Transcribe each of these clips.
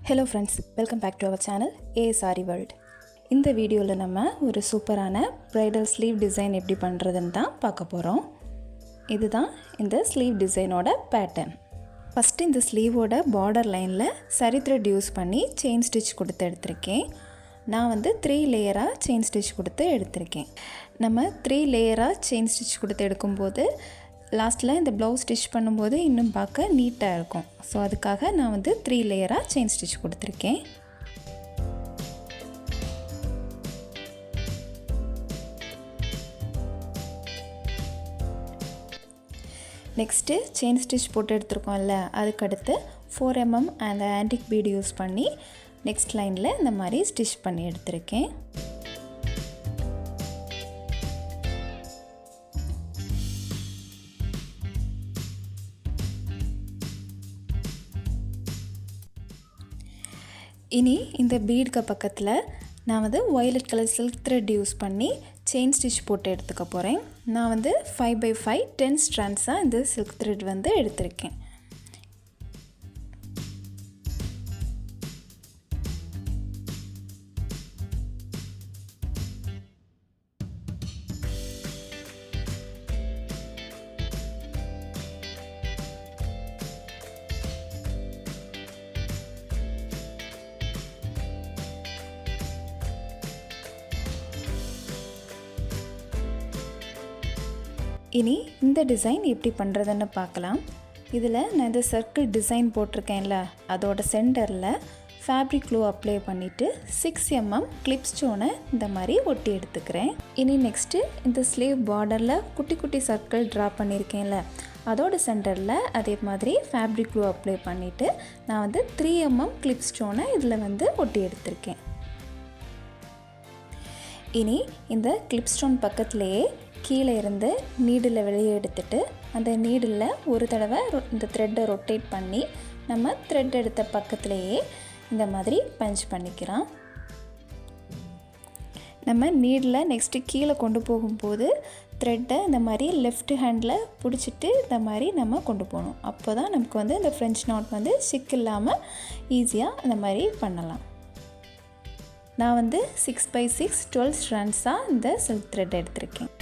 Hello friends, welcome back to our channel Aari world. இந்த வீடியோல நம்ம ஒரு சூப்பரான bridal sleeve design எப்படி பண்றதுன்னு தான் பார்க்க போறோம். இதுதான் இந்த sleeve டிசைனோட பேட்டர்ன். ஃபர்ஸ்ட் இந்த ஸ்லீவோட border lineல சரி thread யூஸ் பண்ணி chain stitch கொடுத்து எடுத்துர்க்கேன். நான் வந்து 3 லேயரா chain stitch கொடுத்து எடுத்துர்க்கேன். நம்ம 3 லேயரா chain stitch கொடுத்து எடுக்கும்போது லாஸ்ட்ல இந்த blouse stitch பண்ணும்போது இன்னும் பார்க்க நீட்டா இருக்கும். சோ அதுக்காக நான் வந்து 3 லேயரா chain stitch கொடுத்திருக்கேன். நெக்ஸ்ட் chain stitch போட்டு எடுத்துறோம்ல அதுக்கு அடுத்து 4 mm and antique bead use பண்ணி நெக்ஸ்ட் லைன்ல இந்த மாதிரி ஸ்டிட்ச் பண்ணி எடுத்துர்க்கேன். இனி இந்த பீட்க்கு பக்கத்துல நான் வந்து violet color silk thread use பண்ணி chain stitch போட்டு எடுத்துக்க போறேன். நான் வந்து 5x5 10 strands இந்த silk thread வந்து எடுத்துர்க்கேன். இனி இந்த டிசைன் எப்படி பண்றதுன்னு பார்க்கலாம். இதில நான் இந்த சர்க்கிள் டிசைன் போட்டுருக்கேன்ல அதோட சென்டர்ல ஃபேப்ரிக் க்ளூ அப்ளை பண்ணிட்டு 6 mm கிளிப் ஸ்டோனை இந்த மாதிரி ஒட்டி எடுத்துக்கிறேன். இனி நெக்ஸ்ட் இந்த ஸ்லீவ் பார்டர்ல குட்டி குட்டி சர்க்கிள் டிரா பண்ணிருக்கேன்ல அதோட சென்டர்ல அதே மாதிரி ஃபேப்ரிக் க்ளூ அப்ளை பண்ணிட்டு நான் வந்து 3 mm கிளிப் ஸ்டோனை இதல வந்து ஒட்டி எடுத்துர்க்கேன். இனி இந்த கிளிப் ஸ்டோன் பக்கத்திலேயே கீழே இருந்து நீடில் வெளியே எடுத்துட்டு அந்த நீடில் ஒரு தடவை இந்த த்ரெட்டை ரொட்டேட் பண்ணி நம்ம த்ரெட் எடுத்த பக்கத்திலேயே இந்த மாதிரி பஞ்ச் பண்ணிக்கலாம். நம்ம நீடில் நெக்ஸ்ட் கீழே கொண்டு போகும்போது த்ரெட்டை இந்த மாதிரி லெஃப்ட் ஹேண்டில் பிடிச்சிட்டு இந்த மாதிரி நம்ம கொண்டு போகணும். அப்போ தான் நமக்கு வந்து இந்த ஃப்ரெஞ்ச் நாட் வந்து சிக் இல்லாமல் ஈஸியாக இந்த மாதிரி பண்ணலாம். நான் வந்து 6x6 12 ஸ்ட்ராண்ட்ஸாக இந்த சில்க் த்ரெட் எடுத்திருக்கேன்.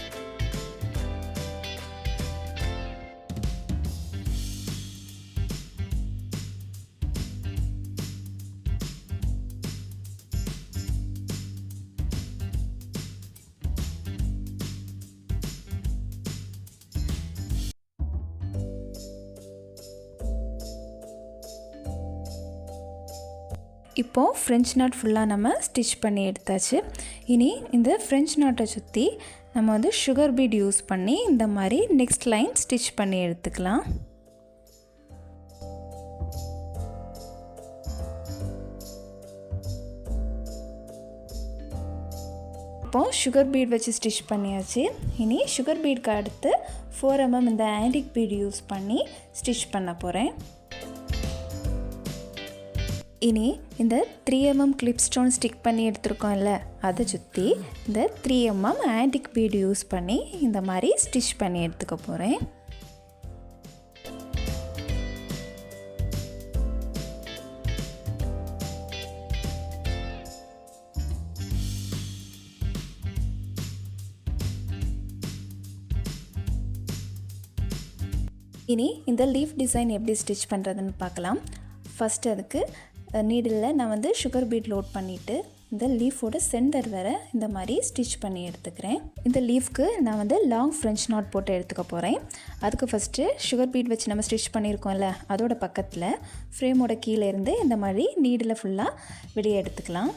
இப்போ ஃப்ரெஞ்ச் நாட் ஃபுல்லா நம்ம ஸ்டிட்ச் பண்ணி எடுத்தாச்சு. இனி இந்த ஃப்ரெஞ்ச் நாட்டை சுத்தி நம்ம வந்து சுகர் பீட் யூஸ் பண்ணி இந்த மாதிரி நெக்ஸ்ட் லைன் ஸ்டிட்ச் பண்ணி எடுத்துக்கலாம். இப்போ சுகர் பீட் வச்சு ஸ்டிட்ச் பண்ணியாச்சு. இனி சுகர் பீட்க்கு அடுத்து 4 mm இந்த ஆன்டிக் பீட் யூஸ் பண்ணி ஸ்டிட்ச் பண்ண போறேன். இனி இந்த 3 mm கிளிப் ஸ்டோன் ஸ்டிக் பண்ணி எடுத்துருக்கோம்ல அதை சுற்றி இந்த 3 mm ஆன்டிக் பீட் யூஸ் பண்ணி இந்த மாதிரி ஸ்டிச் பண்ணி எடுத்துக்க போகிறேன். இனி இந்த லீஃப் டிசைன் எப்படி ஸ்டிச் பண்ணுறதுன்னு பார்க்கலாம். ஃபர்ஸ்ட் அதுக்கு நீடில் நான் வந்து சுகர் பீட் லோட் பண்ணிவிட்டு இந்த லீஃபோட சென்டர் வர இந்த மாதிரி ஸ்டிச் பண்ணி எடுத்துக்கிறேன். இந்த லீஃப்க்கு நான் வந்து லாங் ஃப்ரெஞ்ச் நாட் போட்டு எடுத்துக்க போகிறேன். அதுக்கு ஃபஸ்ட்டு சுகர் பீட் வச்சு நம்ம ஸ்டிச் பண்ணியிருக்கோம்ல அதோட பக்கத்தில் ஃப்ரேமோட கீழே இருந்து இந்த மாதிரி நீடில் ஃபுல்லாக வெளியே எடுத்துக்கலாம்.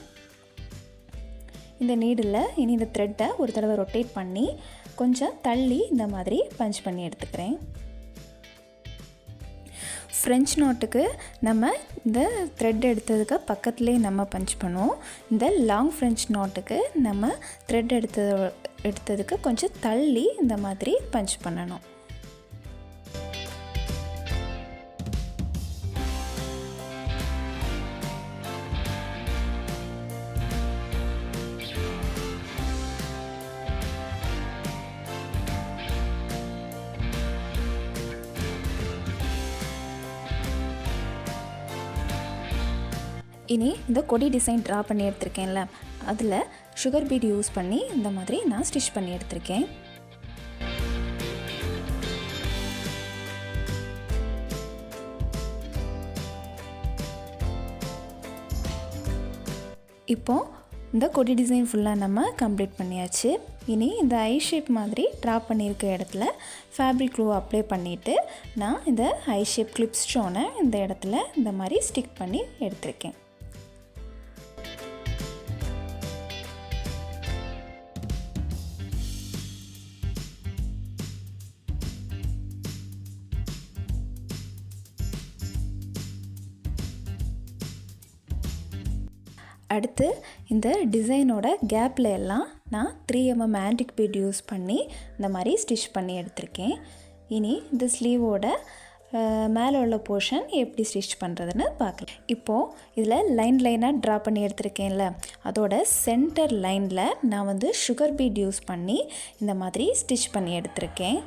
இந்த நீடில் இனி இந்த த்ரெட்டை ஒரு தடவை ரொட்டேட் பண்ணி கொஞ்சம் தள்ளி இந்த மாதிரி பஞ்ச் பண்ணி எடுத்துக்கிறேன். ஃப்ரெஞ்ச் நாட்டுக்கு நம்ம இந்த த்ரெட் எடுத்ததுக்கு பக்கத்துலேயே நம்ம பஞ்ச் பண்ணுவோம். இந்த லாங் ஃப்ரெஞ்ச் நாட்டுக்கு நம்ம த்ரெட் எடுத்ததுக்கு கொஞ்சம் தள்ளி இந்த மாதிரி பஞ்ச் பண்ணணும். இனி இந்த கொடி டிசைன் ட்ரா பண்ணி எடுத்திருக்கேன்ல, அதில் சுகர் பீட் யூஸ் பண்ணி இந்த மாதிரி நான் ஸ்டிச் பண்ணி எடுத்திருக்கேன். இப்போது இந்த கொடி டிசைன் ஃபுல்லாக நம்ம கம்ப்ளீட் பண்ணியாச்சு. இனி இந்த ஐ ஷேப் மாதிரி ட்ரா பண்ணியிருக்க இடத்துல ஃபேப்ரிக் க்ளூ அப்ளை பண்ணிவிட்டு நான் இந்த ஐ ஷேப் கிளிப் ஸ்டோனை இந்த இடத்துல இந்த மாதிரி ஸ்டிக் பண்ணி எடுத்திருக்கேன். அடுத்து இந்த டிசைனோட கேப்பில் எல்லாம் நான் 3mm ஆன்டிக் பீட் யூஸ் பண்ணி இந்த மாதிரி ஸ்டிச் பண்ணி எடுத்திருக்கேன். இனி இந்த ஸ்லீவோட மேலே உள்ள போர்ஷன் எப்படி ஸ்டிச் பண்ணுறதுன்னு பார்க்கலாம். இப்போது இதில் லைனாக ட்ரா பண்ணி எடுத்திருக்கேன்ல, அதோட சென்டர் லைனில் நான் வந்து சுகர் பீட் யூஸ் பண்ணி இந்த மாதிரி ஸ்டிச் பண்ணி எடுத்திருக்கேன்.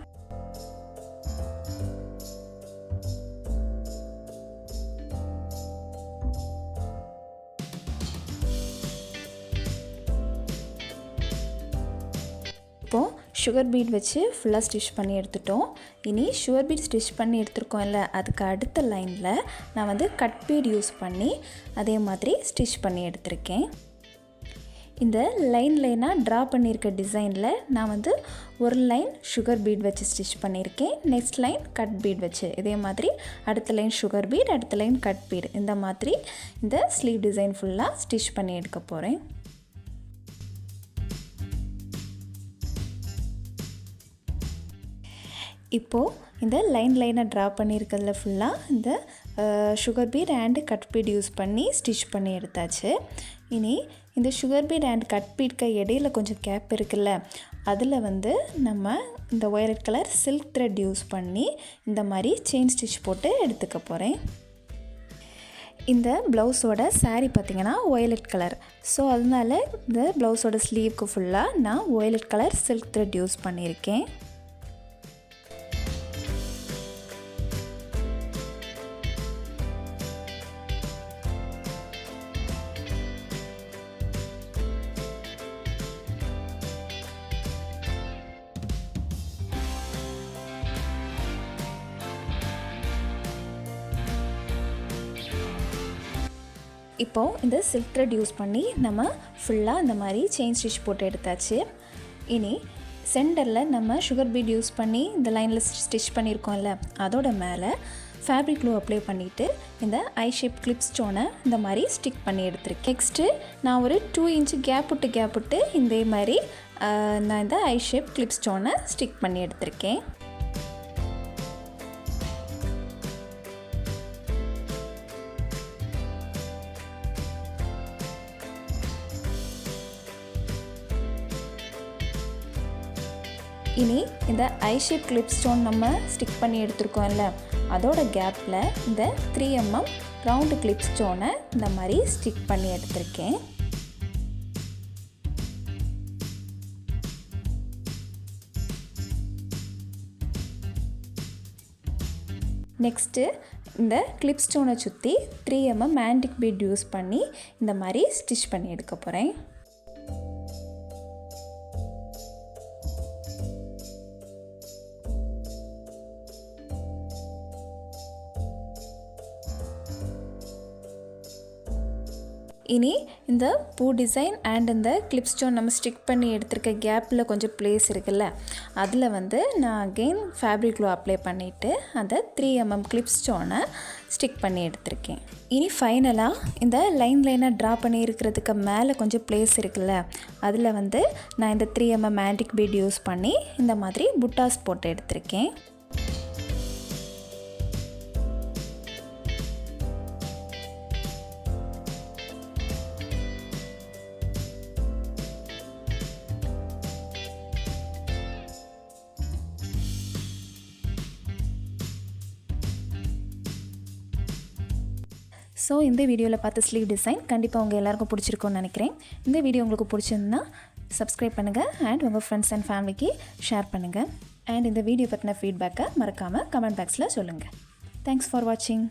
இப்போது சுகர் பீட் வச்சு ஃபுல்லாக ஸ்டிச் பண்ணி எடுத்துட்டோம். இனி சுகர் பீட் ஸ்டிச் பண்ணி எடுத்துருக்கோம்ல, அதுக்கு அடுத்த லைனில் நான் வந்து கட் பீட் யூஸ் பண்ணி அதே மாதிரி ஸ்டிச் பண்ணி எடுத்திருக்கேன். இந்த லைனாக ட்ரா பண்ணியிருக்க டிசைனில் நான் வந்து ஒரு லைன் சுகர் பீட் வச்சு ஸ்டிச் பண்ணியிருக்கேன். நெக்ஸ்ட் லைன் கட் பீட் வச்சு, இதே மாதிரி அடுத்த லைன் சுகர் பீட், அடுத்த லைன் கட் பீட், இந்த மாதிரி இந்த ஸ்லீவ் டிசைன் ஃபுல்லாக ஸ்டிச் பண்ணி எடுக்க போகிறேன். இப்போது இந்த லைனாக ட்ரா பண்ணியிருக்கிறதுல ஃபுல்லாக இந்த sugar beat and cut beat use பண்ணி ஸ்டிச் பண்ணி எடுத்தாச்சு. இனி இந்த சுகர் பீட் அண்ட் கட் பீட்க்கு இடையில கொஞ்சம் கேப் இருக்குல்ல, அதில் வந்து நம்ம இந்த violet colour silk thread use பண்ணி இந்த மாதிரி செயின் ஸ்டிச் போட்டு எடுத்துக்க போகிறேன். இந்த ப்ளவுஸோட சாரீ பார்த்திங்கன்னா வயலட் கலர், ஸோ அதனால இந்த ப்ளவுஸோட ஸ்லீவ்க்கு ஃபுல்லாக நான் violet colour silk thread use பண்ணியிருக்கேன். இப்போது இந்த சில்க் த்ரெட் யூஸ் பண்ணி நம்ம ஃபுல்லாக இந்த மாதிரி செயின் ஸ்டிச் போட்டு எடுத்தாச்சு. இனி சென்டரில் நம்ம சுகர் பீட் யூஸ் பண்ணி இந்த லைனில் ஸ்டிச் பண்ணியிருக்கோம்ல, அதோட மேலே ஃபேப்ரிக் க்ளூ அப்ளை பண்ணிவிட்டு இந்த ஐ ஷேப் கிளிப் ஸ்டோனை இந்த மாதிரி ஸ்டிக் பண்ணி எடுத்துருக்கேன். நெக்ஸ்ட்டு நான் ஒரு 2 இன்ச்சு கேப் விட்டு இந்த மாதிரி நான் இந்த ஐ ஷேப் கிளிப் ஸ்டோனை ஸ்டிக் பண்ணி எடுத்திருக்கேன். இனி இந்த ஐ ஷேப் கிளிப் ஸ்டோன் நம்ம ஸ்டிக் பண்ணி எடுத்துருக்கோம்ல, அதோட கேப்பில் இந்த 3mm ரவுண்டு கிளிப் ஸ்டோனை இந்த மாதிரி ஸ்டிக் பண்ணி எடுத்திருக்கேன். நெக்ஸ்ட்டு இந்த கிளிப் ஸ்டோனை சுற்றி 3mm ஆன்டிக் பீட் யூஸ் பண்ணி இந்த மாதிரி ஸ்டிச் பண்ணி எடுக்க போகிறேன். இனி இந்த பூ டிசைன் அண்ட் இந்த கிளிப் ஸ்டோன் நம்ம ஸ்டிக் பண்ணி எடுத்திருக்க கேப்பில் கொஞ்சம் பிளேஸ் இருக்குல்ல, அதில் வந்து நான் அகெயின் ஃபேப்ரிக் க்ளூ அப்ளை பண்ணிவிட்டு அந்த 3mm கிளிப் ஸ்டோனை ஸ்டிக் பண்ணி எடுத்திருக்கேன். இனி ஃபைனலாக இந்த லைனாக ட்ரா பண்ணி இருக்கிறதுக்கு மேலே கொஞ்சம் பிளேஸ் இருக்குல்ல, அதில் வந்து நான் இந்த 3mm ஆன்டிக் பீட் யூஸ் பண்ணி இந்த மாதிரி புட்டாஸ் போட்டு எடுத்திருக்கேன். ஸோ இந்த வீடியோவில் பார்த்த ஸ்லீவ் டிசைன் கண்டிப்பாக உங்கள் எல்லாருக்கும் பிடிச்சிருக்கும்னு நினைக்கிறேன். இந்த வீடியோ உங்களுக்கு பிடிச்சிருந்தா சப்ஸ்கிரைப் பண்ணுங்கள் அண்ட் உங்கள் ஃப்ரெண்ட்ஸ் அண்ட் ஃபேமிலிக்கு ஷேர் பண்ணுங்கள். அண்ட் இந்த வீடியோ பற்றின ஃபீட்பேக்கை மறக்காமல் கமெண்ட் பாக்ஸில் சொல்லுங்கள். தேங்க்ஸ் ஃபார் வாட்சிங்.